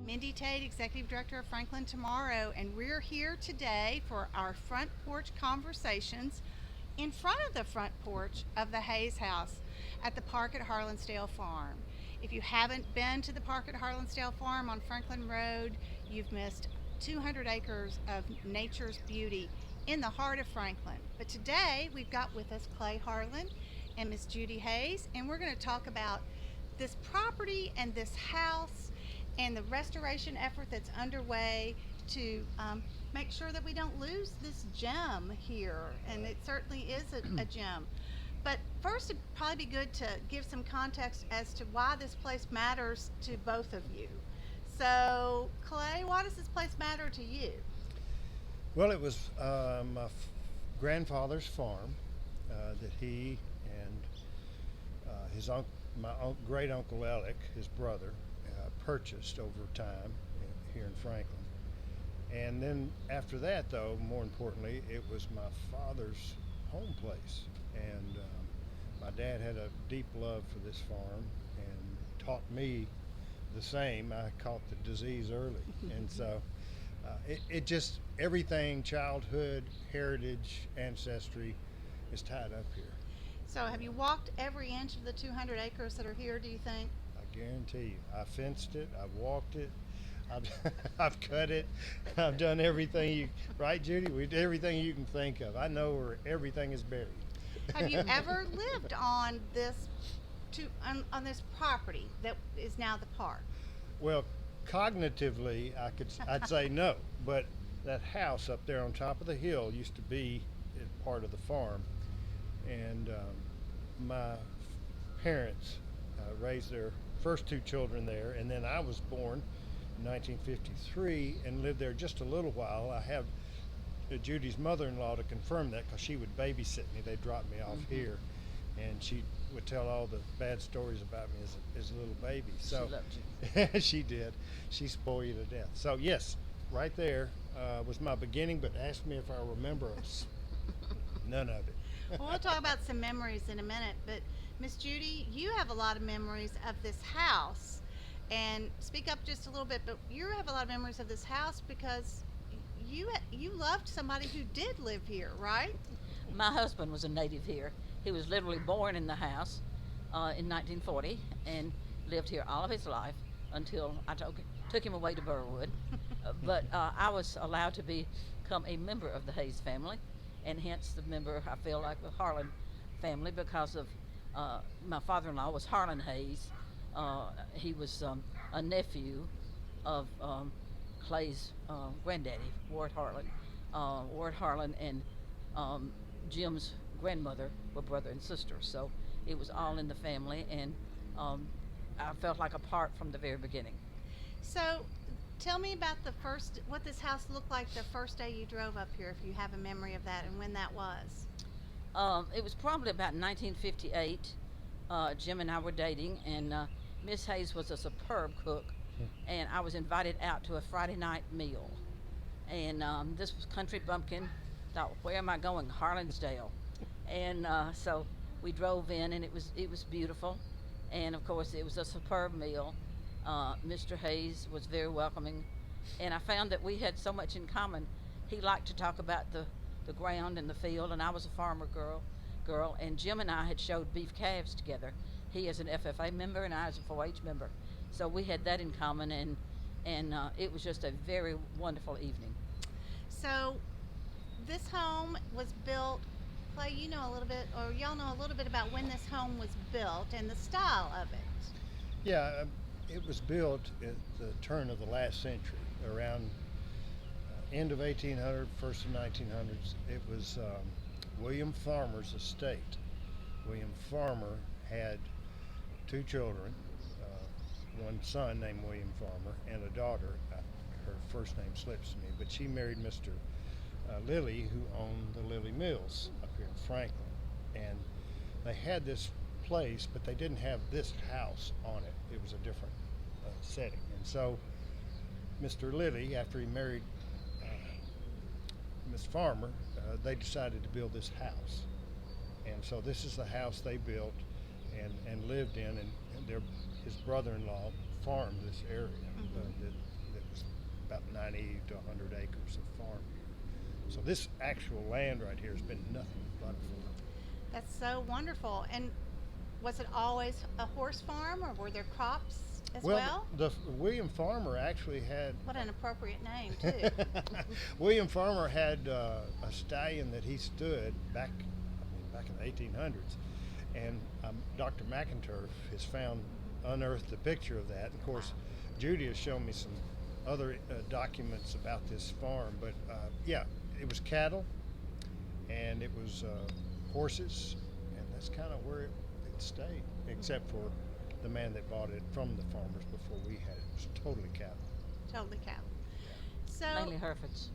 Mindy Tate, Executive Director of Franklin Tomorrow, and we're here today for our front porch conversations in front of the front porch of the Hayes house at the park at Harlinsdale Farm. If you haven't been to the park at Harlinsdale Farm on Franklin Road, you've missed 200 acres of nature's beauty in the heart of Franklin. But today we've got with us Clay Harlin and Miss Judy Hayes, and we're going to talk about this property and this house and the restoration effort that's underway to make sure that we don't lose this gem here, and it certainly is a gem. But first, it'd probably be good to give some context as to why this place matters to both of you. So, Clay, why does this place matter to you? Well, it was my grandfather's farm that he and his great uncle Alec, his brother, purchased over time here in Franklin. And then after that, though, more importantly, it was my father's home place. And my dad had a deep love for this farm and taught me the same. I caught the disease early. And so it just, everything, childhood, heritage, ancestry is tied up here. So have you walked every inch of the 200 acres that are here, do you think? I guarantee you. I fenced it, I've walked it, I've cut it, I've done everything right, Judy? We did everything you can think of. I know where everything is buried. Have you ever lived on this on this property that is now the park? Well, cognitively, I'd say no, but that house up there on top of the hill used to be part of the farm, and my parents raised their first two children there, and then I was born in 1953 and lived there just a little while. I have Judy's mother-in-law to confirm that, because she would babysit me. They dropped me off here, and she would tell all the bad stories about me as a little baby. So she loved you. she did. She spoiled you to death. So yes, right there was my beginning, but ask me if I remember none of it. Well, we'll talk about some memories in a minute, but Miss Judy, you have a lot of memories of this house, and speak up just a little bit, but you have a lot of memories of this house because you loved somebody who did live here, right? My husband was a native here. He was literally born in the house in 1940 and lived here all of his life until I took him away to Burwood. But I was allowed to become a member of the Hayes family, and hence the member, I feel like, the Harlin family, because of my father-in-law was Harlin Hayes. He was a nephew of Clay's granddaddy, Ward Harlin. Ward Harlin and Jim's grandmother were brother and sister, so it was all in the family, and I felt like a part from the very beginning. So tell me about what this house looked like the first day you drove up here, if you have a memory of that, and when that was. It was probably about 1958. Jim and I were dating, and Miss Hayes was a superb cook, and I was invited out to a Friday night meal. And this was Country Bumpkin. Thought, where am I going? Harlinsdale. And so we drove in, and it was beautiful. And of course, it was a superb meal. Mr. Hayes was very welcoming, and I found that we had so much in common. He liked to talk about the ground and the field, and I was a farmer girl, and Jim and I had showed beef calves together. He is an FFA member, and I as a 4-H member. So we had that in common, and it was just a very wonderful evening. So this home was built, Clay, you know a little bit, or y'all know a little bit about when this home was built and the style of it. Yeah, it was built at the turn of the last century, around end of 1800, first of 1900s. It was William Farmer's estate. William Farmer had two children, one son named William Farmer and a daughter. Her first name slips to me, but she married Mr. Lilly, who owned the Lilly Mills up here in Franklin. And they had this place, but they didn't have this house on it. It was a different setting. And so Mr. Lilly, after he married Miss Farmer, they decided to build this house. And so this is the house they built and lived in, and his brother-in-law farmed this area. about 90 to 100 acres of farm here. So this actual land right here has been nothing but a farm. That's so wonderful. And was it always a horse farm, or were there crops as well? The William Farmer actually had. What an appropriate name, too. William Farmer had a stallion that he stood back in the 1800s, and Dr. McInturf has unearthed a picture of that. Of course, Judy has shown me some other documents about this farm, but yeah, it was cattle, and it was horses, and that's kind of where it stayed, except for the man that bought it from the farmers before we had it. It was totally cattle. Totally cattle. So Mainly Herefords.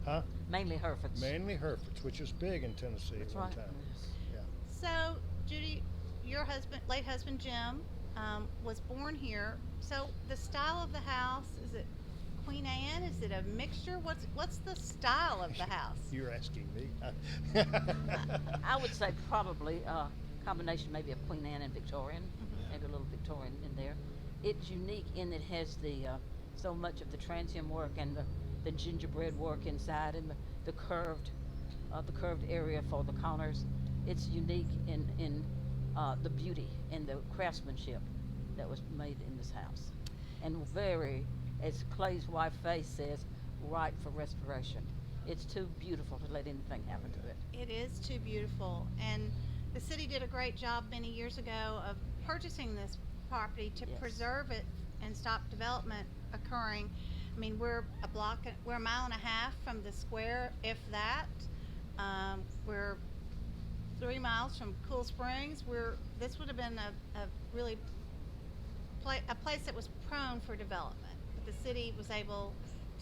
Huh? Mainly Herefords. Mainly Herefords, which was big in Tennessee That's at one right. time. Yes. Yeah. So, Judy, your late husband Jim, was born here. So, the style of the house, is it Queen Anne? Is it a mixture? What's the style of the house? You're asking me. I would say probably a combination maybe of Queen Anne and Victorian, maybe a little Victorian in there. It's unique in that it has the so much of the transium work and the gingerbread work inside, and the curved area for the counters. It's unique in the beauty and the craftsmanship that was made in this house, and very, as Clay's wife Faye says, ripe for restoration. It's too beautiful to let anything happen to it. It is too beautiful, and the city did a great job many years ago of purchasing this property to Yes. preserve it and stop development occurring. I mean, we're a mile and a half from the square, if that. We're 3 miles from Cool Springs. This would have been a really a place that was prone for development. But the city was able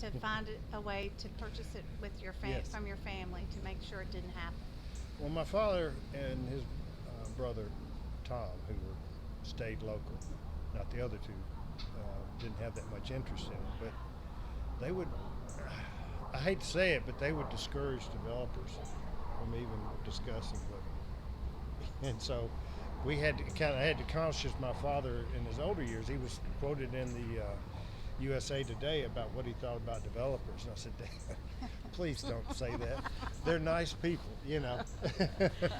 to find a way to purchase it with Yes. from your family to make sure it didn't happen. Well, my father and his brother Tom, who stayed local, not the other two, didn't have that much interest in it, but they would, I hate to say it, but they would discourage developers from even discussing with them. And so we had to conscious my father in his older years. He was quoted in the USA Today about what he thought about developers, and I said, Dad, please don't say that. They're nice people, you know.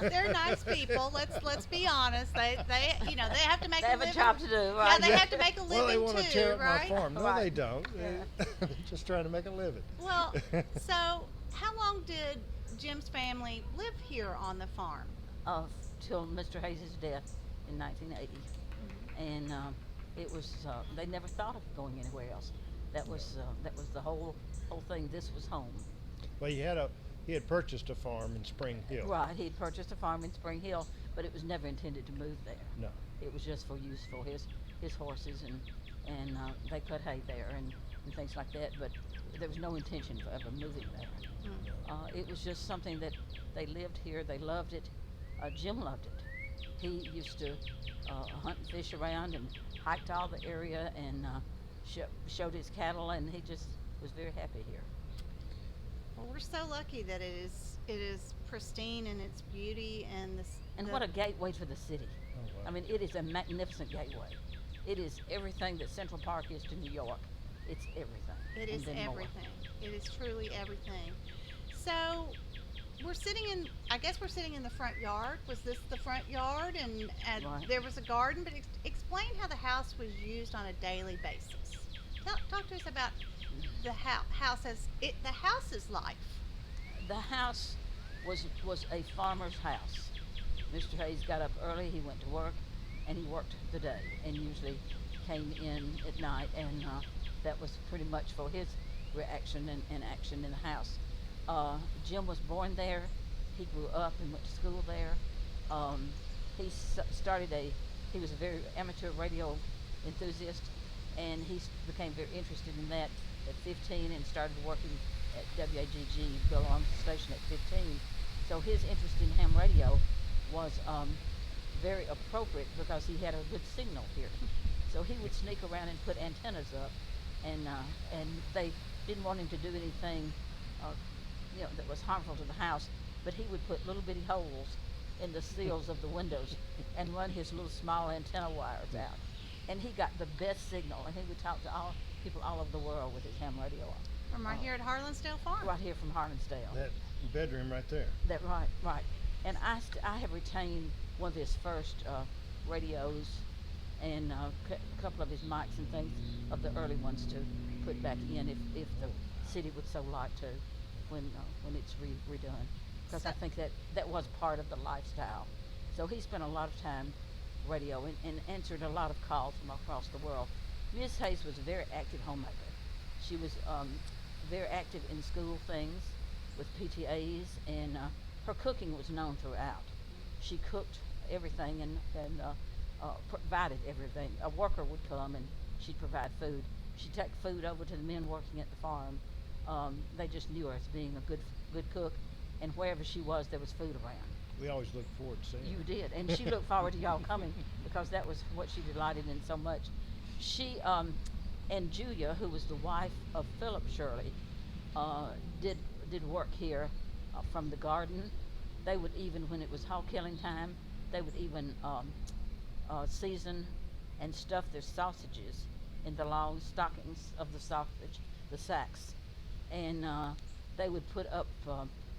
They're nice people. Let's be honest. They have to make They have living. a job to do, Yeah, right? they have to make a living Well, they want to too, tear up right? my farm. No, Right. they don't. Yeah. They're just trying to make a living. Well, so how long did Jim's family live here on the farm? Till Mr. Hayes' death in 1980, and it was they never thought of going anywhere else. That was the whole thing. This was home. Well, he had purchased a farm in Spring Hill. Right, he'd purchased a farm in Spring Hill, but it was never intended to move there. No. It was just for use for his horses, and they cut hay there and things like that, but there was no intention of ever moving there. It was just something that they lived here, they loved it. Jim loved it. He used to hunt and fish around and hiked all the area and showed his cattle, and he just was very happy here. Well, we're so lucky that it is pristine in its beauty and What a gateway to the city. Oh, wow. I mean, it is a magnificent gateway. It is everything that Central Park is to New York. It's everything. It is and then more. everything. It is truly everything. So I guess we're sitting in the front yard. Was this the front yard? And Right. there was a garden, but explain how the house was used on a daily basis. Talk to us about the the house's life. The house was a farmer's house. Mr. Hayes got up early, he went to work, and he worked the day, and usually came in at night, and that was pretty much for his reaction and action in the house. Jim was born there. He grew up and went to school there. He was a very amateur radio enthusiast, and he became very interested in that at 15 and started working at WAGG, Bill Arms Station, at 15. So his interest in ham radio was very appropriate because he had a good signal here. So he would sneak around and put antennas up, and they didn't want him to do anything that was harmful to the house, but he would put little bitty holes in the seals of the windows and run his little small antenna wires out. and he got the best signal, and he would talk to all people all over the world with his ham radio on. From right here at Harlinsdale Farm. Right here from Harlinsdale. That bedroom right there. That right. And I have retained one of his first radios, and a couple of his mics and things of the early ones to put back in if the city would so like to when it's redone, because I think that was part of the lifestyle. So he spent a lot of time radio and answered a lot of calls from across the world. Miss Hayes was a very active homemaker. She was very active in school things with PTAs, and her cooking was known throughout. She cooked everything and provided everything. A worker would come and she'd provide food. She'd take food over to the men working at the farm. They just knew her as being a good cook, and wherever she was, there was food around. We always look forward to seeing You her. did, and she looked forward to y'all coming because that was what she delighted in so much. She and Julia, who was the wife of Philip Shirley, did work here from the garden. They would even, when it was hog killing time, they would even season and stuff their sausages in the long stockings of the sausage, the sacks, and they would put up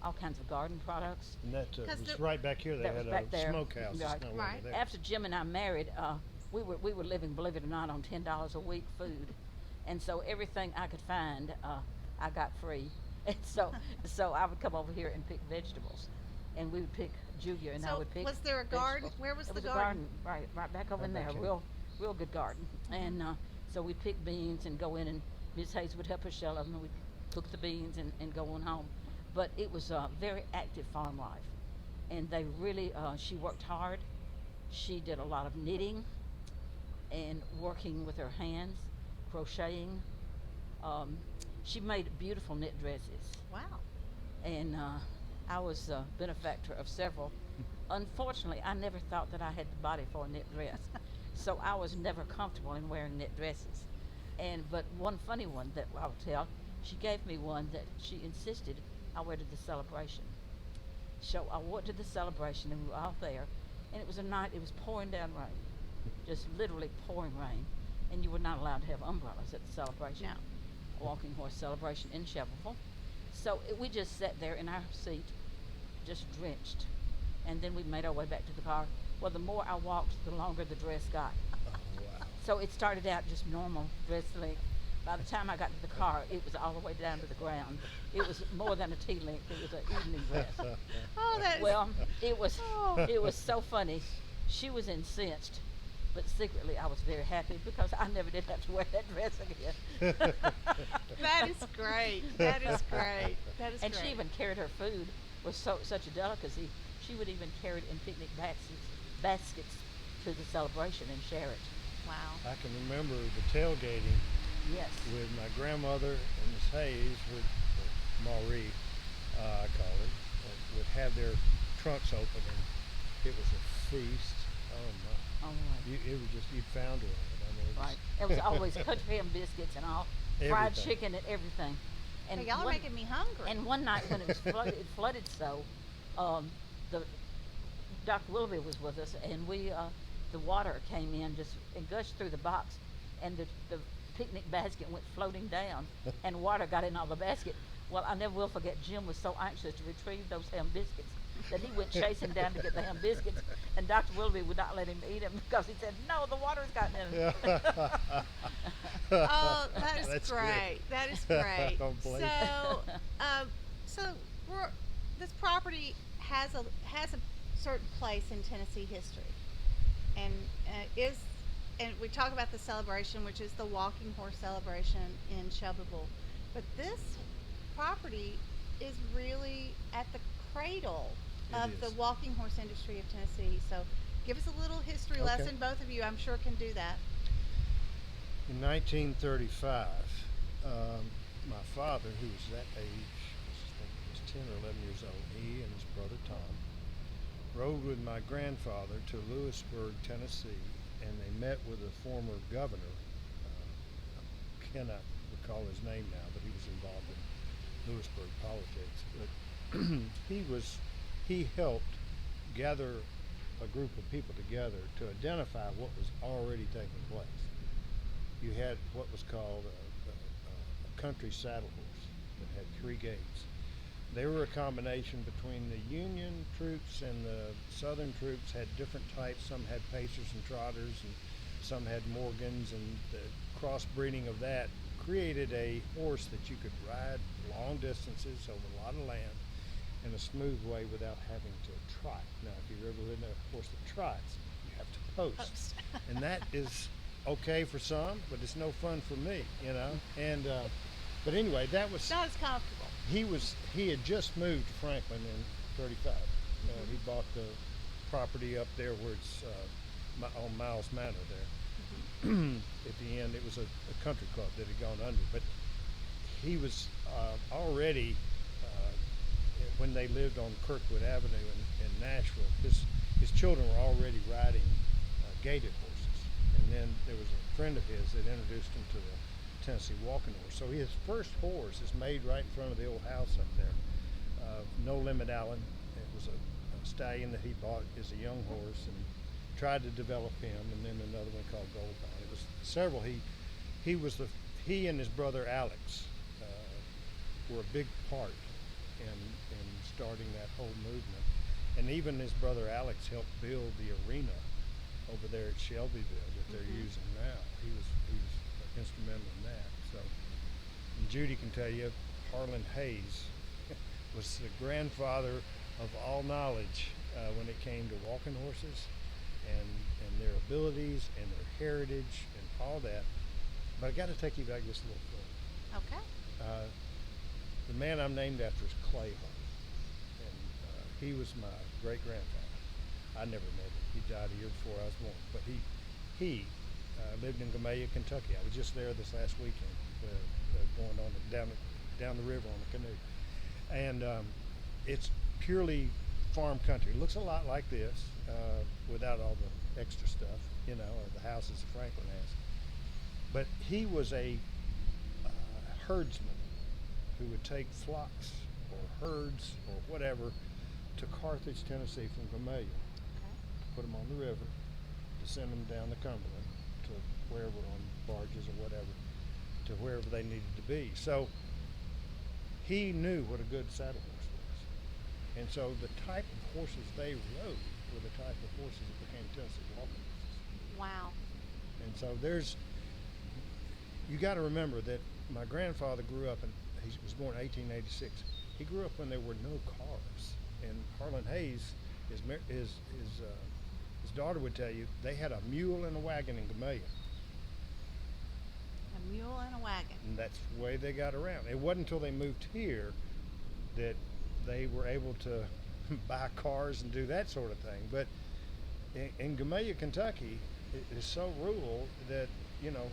all kinds of garden products. And that 'Cause was the- right back here. They That had was back there. a smokehouse. Right. It's no Right. longer there. After Jim and I married, we were living, believe it or not, on $10 a week food, and so everything I could find, I got free, and so I would come over here and pick vegetables, and we would pick Julia and I So would pick. was there a garden? vegetables. Where was There the was garden? a garden right back over Right in back there, here. real good garden, and so we'd pick beans and go in, and Miss Hayes would help us shell them, and we'd cook the beans and go on home. But it was a very active farm life, and they really she worked hard. She did a lot of knitting and working with her hands, crocheting. She made beautiful knit dresses, Wow. and I was a benefactor of several. Unfortunately, I never thought that I had the body for a knit dress, so I was never comfortable in wearing knit dresses. But one funny one that I'll tell, she gave me one that she insisted I wear to the celebration. So I wore it to the celebration, and we were all there, and it was a night, it was pouring down rain, just literally pouring rain, and you were not allowed to have umbrellas at the celebration. No. Walking horse celebration in Shelbyville. So we just sat there in our seat, just drenched, and then we made our way back to the car. Well, the more I walked, the longer the dress got. Oh, wow. So it started out just normal dress length. By the time I got to the car, it was all the way down to the ground. It was more than a T length. It was an evening dress. Oh, that's Well, it was Oh. it was so funny. She was incensed, but secretly I was very happy because I never did have to wear that dress again. that is great. That is great. That is And great. she even carried her food, was such a delicacy. She would even carry it in picnic baskets to the celebration and share it. Wow. I can remember the tailgating Yes. with my grandmother and Miss Hayes, Marie, I call her, would have their trunks open, and it was a feast. Oh my! Oh, right. It was just, you'd found her. I mean, it was Right. It was always country ham biscuits and all, fried Everything. chicken and everything. And Hey, y'all are one- making me hungry. And one night when it was it flooded so, the Dr. Willoughby was with us, and we the water came in just and gushed through the box, and the picnic basket went floating down, and water got in all the basket. Well, I never will forget. Jim was so anxious to retrieve those ham biscuits that he went chasing down to get the ham biscuits, and Dr. Willoughby would not let him eat them because he said, "No, the water's gotten in them." Oh, that is That's great. good. That is great. Don't blame So this property has a certain place in Tennessee history, and we talk about the celebration, which is the walking horse celebration in Shelbyville, but this property is really at the cradle It of the is. walking horse industry of Tennessee. So give us a little history Okay. lesson. Both of you, I'm sure, can do that. In 1935, my father, who was that age, I think he was 10 or 11 years old, he and his brother Tom rode with my grandfather to Lewisburg, Tennessee, and they met with a former governor. I cannot recall his name now, but he was involved in Lewisburg politics. But he helped gather a group of people together to identify what was already taking place. You had what was called a country saddle horse that had 3 gates. They were a combination between the Union troops and the Southern troops, had different types. Some had pacers and trotters, and some had Morgans, and the crossbreeding of that created a horse that you could ride long distances over a lot of land in a smooth way without having to trot. Now, if you've ever ridden a horse that trots, you have to post. And that is okay for some, but it's no fun for me, you know. And but anyway, that was Not as comfortable. he had just moved to Franklin in '35. He bought the property up there where it's on Miles Manor there. At the end, it was a country club that had gone under, but he was already when they lived on Kirkwood Avenue in Nashville. His children were already riding gaited horses, and then there was a friend of his that introduced him to the Tennessee walking horse. So his first horse is made right in front of the old house up there. No Limit Allen. It was a stallion that he bought as a young horse and tried to develop him, and then another one called Gold Bond. It was several. He and his brother Alex were a big part in starting that whole movement, and even his brother Alex helped build the arena over there at Shelbyville that they're using now. He was instrumental in that. So, and Judy can tell you, Harlin Hayes was the grandfather of all knowledge when it came to walking horses and their abilities and their heritage and all that. But I got to take you back just a little further. Okay. The man I'm named after is Clay Harlin, and he was my great grandfather. I never met him. He died a year before I was born. But he lived in Gamaliel, Kentucky. I was just there this last weekend, going on down the river on a canoe, and it's purely farm country. It looks a lot like this, without all the extra stuff, you know, or the houses that Franklin has. But he was a herdsman who would take flocks or herds or whatever to Carthage, Tennessee from Gamaliel, put them on the river, to send them down the Cumberland to wherever on barges or whatever, to wherever they needed to be. So he knew what a good saddle horse was. And so the type of horses they rode were the type of horses that became Tennessee walking horses. Wow. And so you got to remember that my grandfather grew up he was born in 1886. He grew up when there were no cars. And Harlin Hayes, his daughter would tell you, they had a mule and a wagon in Gamaliel. A mule and a wagon. And that's the way they got around. It wasn't until they moved here that they were able to buy cars and do that sort of thing. But in Gamaliel, Kentucky, it is so rural that, you know,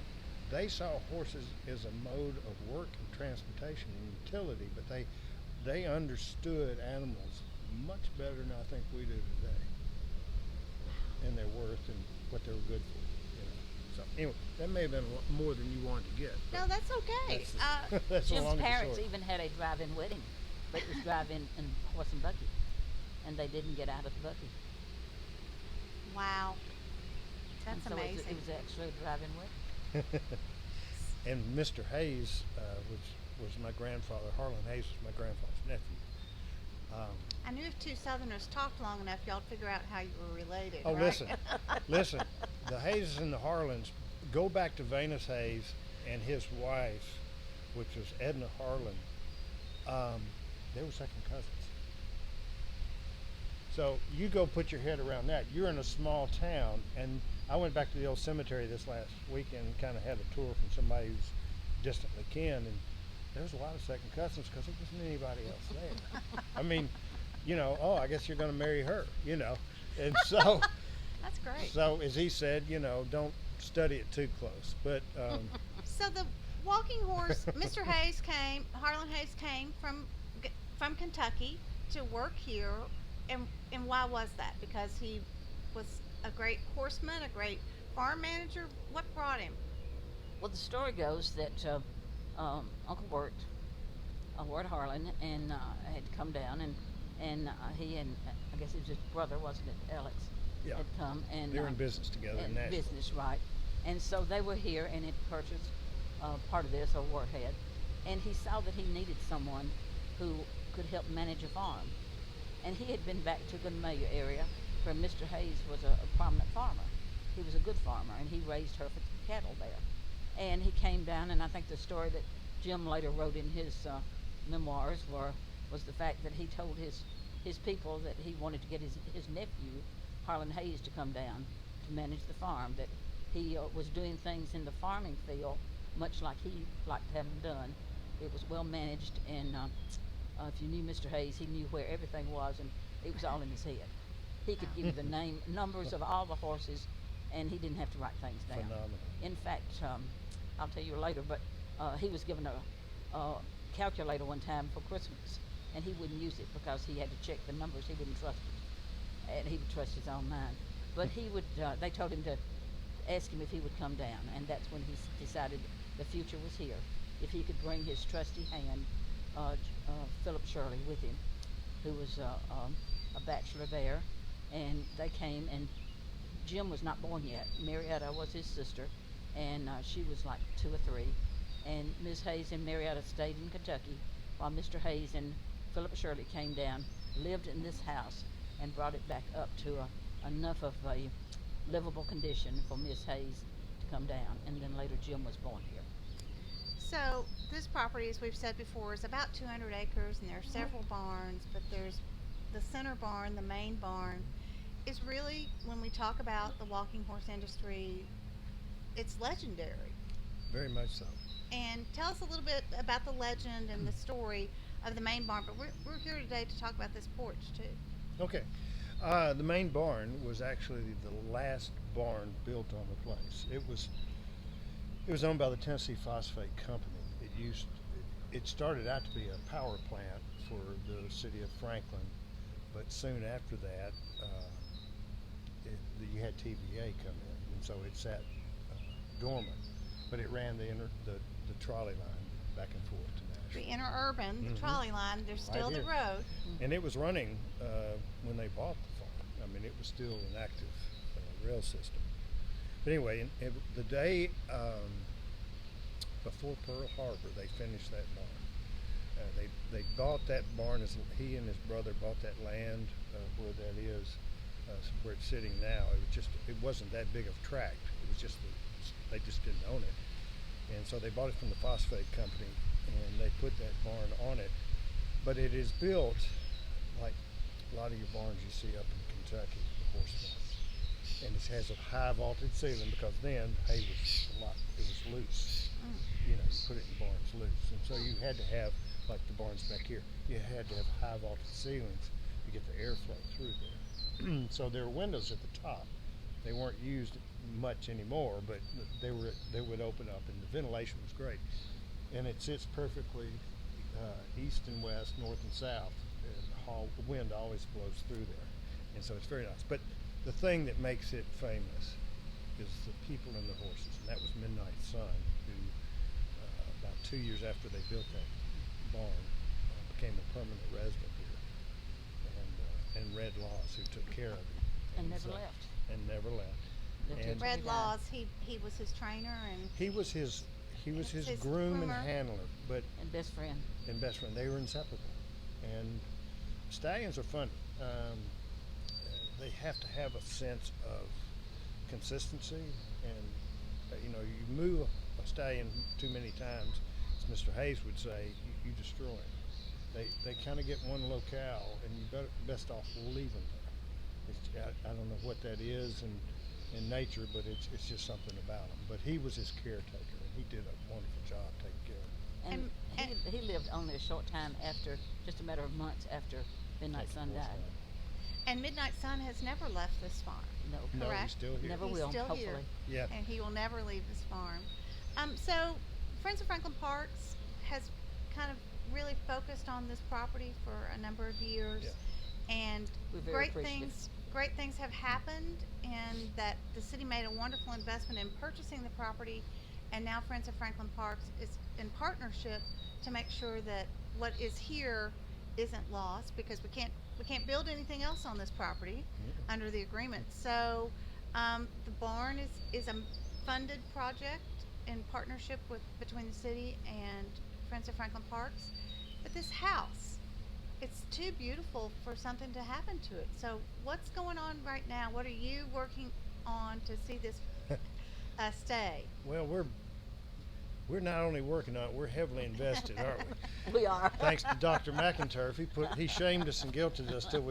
they saw horses as a mode of work and transportation and utility, but they understood animals much better than I think we do today, and their worth and what they were good for. You know. So anyway, that may have been a lot more than you wanted to get. No, that's okay. That's the Jim's long and the parents short. even had a drive-in wedding, but it was drive-in and horse and buggy, and they didn't get out of the buggy. Wow. That's And so amazing. It was actually a drive-in wedding. And Mr. Hayes, which was my grandfather, Harlin Hayes was my grandfather's nephew. I knew if two Southerners talked long enough, y'all would figure out how you were related. Oh, right? listen, the Hayeses and the Harlins go back to Venus Hayes and his wife, which was Edna Harlin. They were second cousins. So you go put your head around that. You're in a small town, and I went back to the old cemetery this last weekend and kind of had a tour from somebody who's distantly kin, and there was a lot of second cousins because there wasn't anybody else there. I mean, you know, oh, I guess you're going to marry her, you know. And so, That's great. so as he said, you know, don't study it too close. But So the walking horse, Mr. Hayes came, Harlan Hayes came from Kentucky to work here, and why was that? Because he was a great horseman, a great farm manager. What brought him? Well, the story goes that Uncle Wirt Harlin, and had come down, and he and I guess it was his brother, wasn't it, Alex, Yeah. had come, and They were in business together in and Nashville. business, right? And so they were here and had purchased part of this, or Warhead, and he saw that he needed someone who could help manage a farm. And he had been back to the Mayor area where Mr. Hayes was a prominent farmer. He was a good farmer, and he raised Hereford cattle there. And he came down, and I think the story that Jim later wrote in his memoirs was the fact that he told his people that he wanted to get his nephew, Harlin Hayes, to come down to manage the farm, that he was doing things in the farming field much like he liked to have them done. It was well managed, and if you knew Mr. Hayes, he knew where everything was, and it was all in his head. He could give you the numbers of all the horses, and he didn't have to write things down. Phenomenal. In fact, I'll tell you later, but he was given a calculator one time for Christmas, and he wouldn't use it because he had to check the numbers. He wouldn't trust it, and he would trust his own mind. But he would. They told him to ask him if he would come down, and that's when he decided the future was here. If he could bring his trusty hand, Philip Shirley, with him, who was a bachelor there, and they came, and Jim was not born yet. Marietta was his sister, and she was like 2 or 3, and Ms. Hayes and Marietta stayed in Kentucky while Mr. Hayes and Philip Shirley came down, lived in this house, and brought it back up to enough of a livable condition for Miss Hayes to come down, and then later Jim was born here. So this property, as we've said before, is about 200 acres, and there are several barns, but there's the center barn, the main barn, is really, when we talk about the walking horse industry, it's legendary. Very much so. And tell us a little bit about the legend and the story of the main barn, but we're here today to talk about this porch too. Okay. The main barn was actually the last barn built on the place. It was owned by the Tennessee Phosphate Company. It started out to be a power plant for the city of Franklin, but soon after that, you had TVA come in, and so it sat dormant. But it ran the trolley line back and forth to The Nashville. interurban, the trolley line, there's still Right the here. road. And it was running when they bought the farm. I mean, it was still an active rail system. But anyway, the day before Pearl Harbor, they finished that barn. They bought that barn, as he and his brother bought that land where that is, where it's sitting now. It wasn't that big of a tract. It was just they just didn't own it, and so they bought it from the phosphate company, and they put that barn on it. But it is built like a lot of your barns you see up in Kentucky, the horse barns, and it has a high vaulted ceiling because then hay was loose. You know, you put it in barns loose, and so you had to have, like the barns back here, you had to have high vaulted ceilings to get the airflow through there. So there were windows at the top. They weren't used much anymore, but they would open up, and the ventilation was great. And it sits perfectly east and west, north and south, and the wind always blows through there, and so it's very nice. But the thing that makes it famous is the people and the horses, and that was Midnight Sun, who about 2 years after they built that barn became a permanent resident here, and Red Laws, who took care of him And never left. and never left. Lived And here till Red he died. Laws, he was his trainer, and he was his His groom and groomer. handler, but And best friend. and best friend. They were inseparable. And stallions are funny. They have to have a sense of consistency, and you move a stallion too many times, as Mr. Hayes would say, you destroy him. They kind of get one locale, and you best off leave them there. I don't know what that is in nature, but it's just something about him. But he was his caretaker, and he did a wonderful job taking care of him. And he lived only a short time after, just a matter of months after Midnight Sun died. and Midnight Sun has never left this farm. No, No, correct? he's still here. never He's will, still here. hopefully. Yeah. And he will never leave this farm. So Friends of Franklin Parks has kind of really focused on this property for a number of years, Yeah. and We're very appreciative. great things have happened, and that the city made a wonderful investment in purchasing the property, and now Friends of Franklin Parks is in partnership to make sure that what is here isn't lost, because we can't we can't build anything else on this property Mm. under the agreement. So the barn is a funded project in partnership with between the city and Friends of Franklin Parks. But this house, it's too beautiful for something to happen to it. So what's going on right now? What are you working on to see this stay? Well, we're not only working on it, we're heavily invested, aren't we? We are. Thanks to Dr. McInturf, he shamed us and guilted us till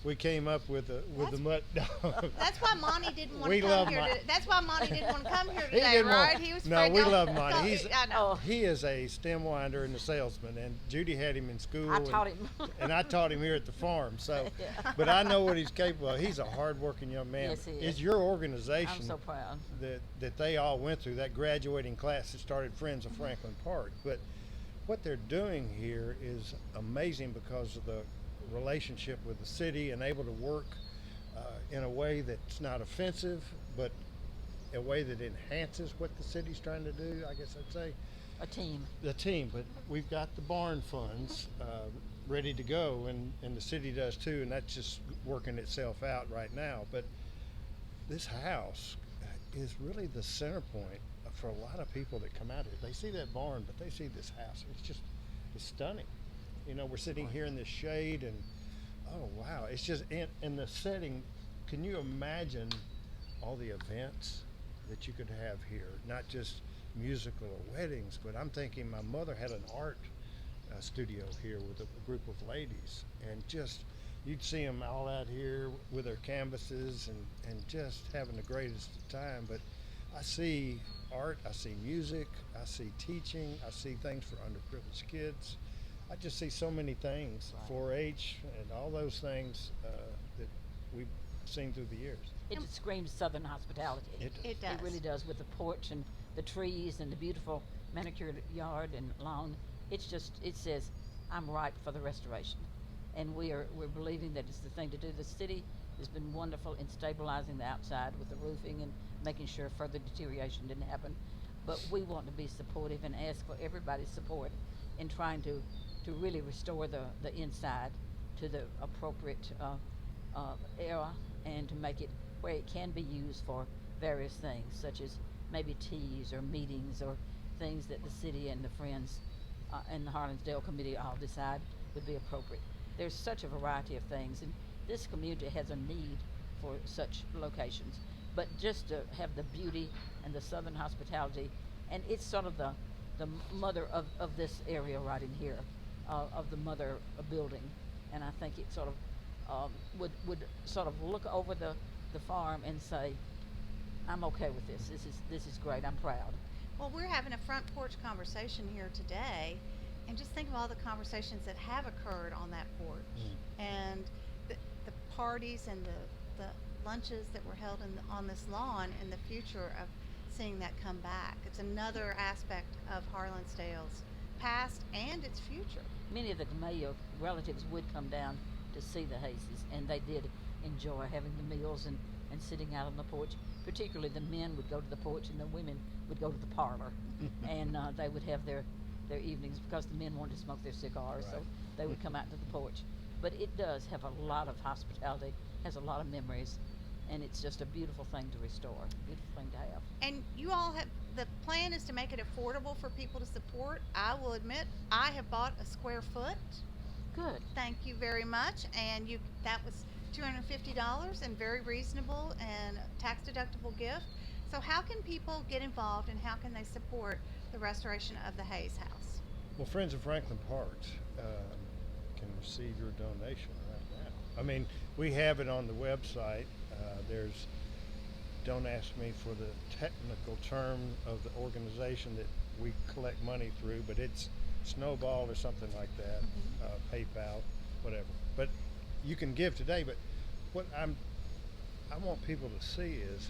we came up with the mutt dog. That's why Monty didn't want We to love come here. Mon- That's why Monty didn't want to come here He today, didn't want- right? He was No, afraid we y'all- love Monty. y'all- He's- I know. Oh, He is a stem winder and a salesman, and Judy had him in school. I taught him. And I taught him here at the farm. So, Yeah. but I know what he's capable of. He's a hard-working young man. Yes, he It's is. your organization I'm so proud. that they all went through, that graduating class that started Friends of Franklin Park. But what they're doing here is amazing because of the relationship with the city and able to work in a way that's not offensive, but a way that enhances what the city's trying to do, I guess I'd say. A team. The team, but we've got the barn funds ready to go, and the city does too, and that's just working itself out right now. But this house is really the center point for a lot of people that come out here. They see that barn, but they see this house. It's stunning. You know, we're sitting here in this shade, and oh wow, it's just in the setting. Can you imagine all the events that you could have here? Not just musical or weddings, but I'm thinking my mother had an art studio here with a group of ladies, and just you'd see them all out here with their canvases and just having the greatest time. But I see art, I see music, I see teaching, I see things for underprivileged kids. I just see so many things, Right. 4-H and all those things that we've seen through the years. It just screams Southern hospitality. It does. It really does, with the porch and the trees and the beautiful manicured yard and lawn. It says, I'm ripe for the restoration. And we're believing that it's the thing to do. The city has been wonderful in stabilizing the outside with the roofing and making sure further deterioration didn't happen. But we want to be supportive and ask for everybody's support in trying to really restore the inside to the appropriate era, and to make it where it can be used for various things, such as maybe teas or meetings or things that the city and the Friends and the Harlinsdale Committee all decide would be appropriate. There's such a variety of things, and this community has a need for such locations. But just to have the beauty and the Southern hospitality, and it's sort of the mother of this area right in here, of the mother building, and I think it sort of would sort of look over the farm and say, I'm okay with this. This is great. I'm proud. Well, we're having a front porch conversation here today, and just think of all the conversations that have occurred on that porch, and the parties and the lunches that were held on this lawn, and the future of seeing that come back. It's another aspect of Harlinsdale's past and its future. Many of the DeMayo relatives would come down to see the Hayeses, and they did enjoy having the meals and sitting out on the porch. Particularly the men would go to the porch and the women would go to the parlor, and they would have their evenings, because the men wanted to smoke their cigars, so Right. they would come out to the porch. But it does have a lot of hospitality, has a lot of memories, and it's just a beautiful thing to restore, a beautiful thing to have. And you all have, the plan is to make it affordable for people to support. I will admit, I have bought a square foot. Good. Thank you very much. And that was $250 and very reasonable and tax deductible gift. So how can people get involved, and how can they support the restoration of the Hayes house? Well, Friends of Franklin Parks can receive your donation right now. I mean, we have it on the website. There's, don't ask me for the technical term of the organization that we collect money through, but it's Snowball or something like that, PayPal, whatever. But you can give today. But what I want people to see is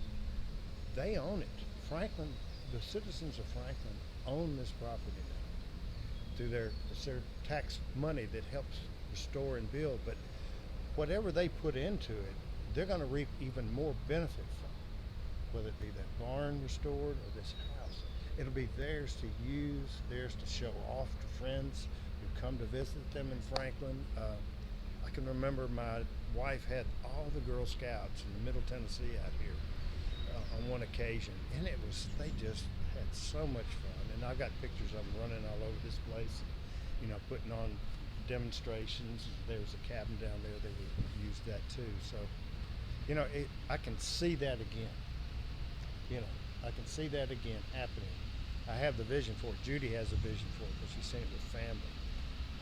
they own it. Franklin, the citizens of Franklin own this property now through it's their tax money that helps restore and build. But whatever they put into it, they're going to reap even more benefit from, whether it be that barn restored or this house. It'll be theirs to use, theirs to show off to friends who come to visit them in Franklin. I can remember my wife had all the Girl Scouts in the Middle Tennessee out here on one occasion, and they just had so much fun. And I've got pictures of them running all over this place, putting on demonstrations. There was a cabin down there, they would use that too. So, I can see that again. I can see that again happening. I have the vision for it. Judy has a vision for it because she's seen it with family.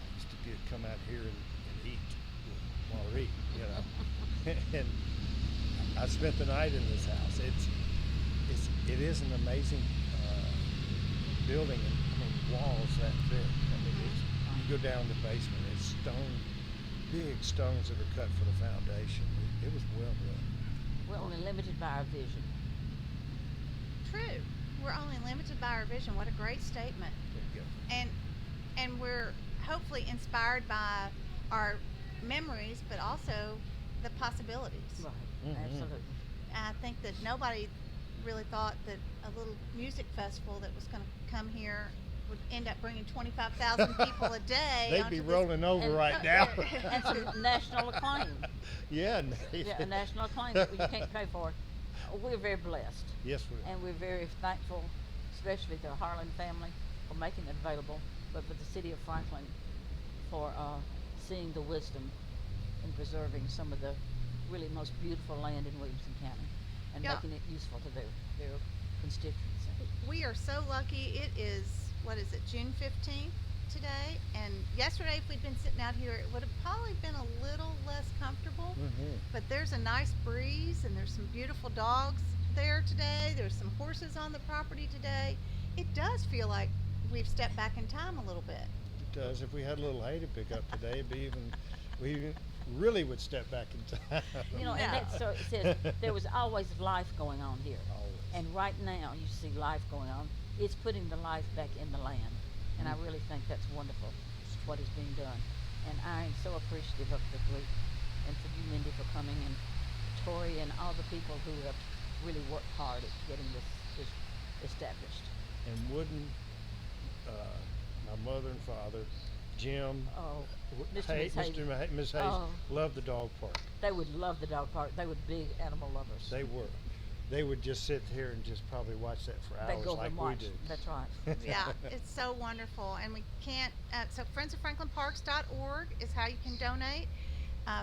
I used to come out here and eat while we're eating, and I spent the night in this house. It is an amazing building, and walls that thick. You go down the basement. It's big stones that are cut for the foundation. It was well done. We're only limited by our vision. True. We're only limited by our vision. What a great statement. There you go. And we're hopefully inspired by our memories, but also the possibilities. Right. Mhm. Absolutely. I think that nobody really thought that a little music festival that was going to come here would end up bringing 25,000 people a day. They'd onto be this- rolling over and- right now. And some national acclaim. Yeah. Yeah, a national acclaim that you can't pay for. We're very blessed, Yes, we are. and we're very thankful, especially the Harlin family for making it available, but for the city of Franklin for seeing the wisdom in preserving some of the really most beautiful land in Williamson County and Yeah. making it useful to their constituency. We are so lucky. It is, June 15th today? And yesterday, if we'd been sitting out here, it would have probably been a little less comfortable. Mhm. But there's a nice breeze, and there's some beautiful dogs there today. There's some horses on the property today. It does feel like we've stepped back in time a little bit. It does. If we had a little hay to pick up today, we really would step back in time. You know, and Yeah. that sort of says there was always life going on here. Always. And right now you see life going on. It's putting the life back in the land. And I really think that's wonderful, what is being done. And I am so appreciative of the group and for you, Mindy, for coming, and Tori and all the people who have really worked hard at getting this established. And wouldn't my mother and father, Jim, Oh, Mr. Hayes, and Miss Hayes. Miss Hayes, Oh. loved the dog park. They would love the dog park. They were big animal lovers. They were. They would just sit here and just probably watch that for They'd hours go like and we watch. do. That's right. Yeah, it's so wonderful. And we can't, so friendsofFranklinParks.org is how you can donate.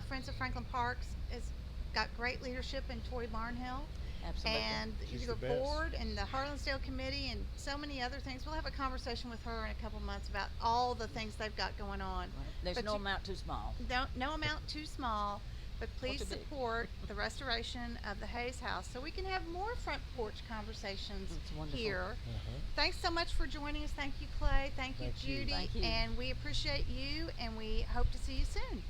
Friends of Franklin Parks has got great leadership in Tori Barnhill. Absolutely. And She's your the best. board and the Harlinsdale Committee and so many other things. We'll have a conversation with her in a couple months about all the things they've got going on. Right. There's But no you- amount too small. No amount too small, but please too big. support the restoration of the Hayes House so we can have more front porch conversations It's wonderful. here. Uh-huh. Thanks so much for joining us. Thank you, Clay. Thank you, Thank you. Judy. Thank you. And we appreciate you, and we hope to see you soon.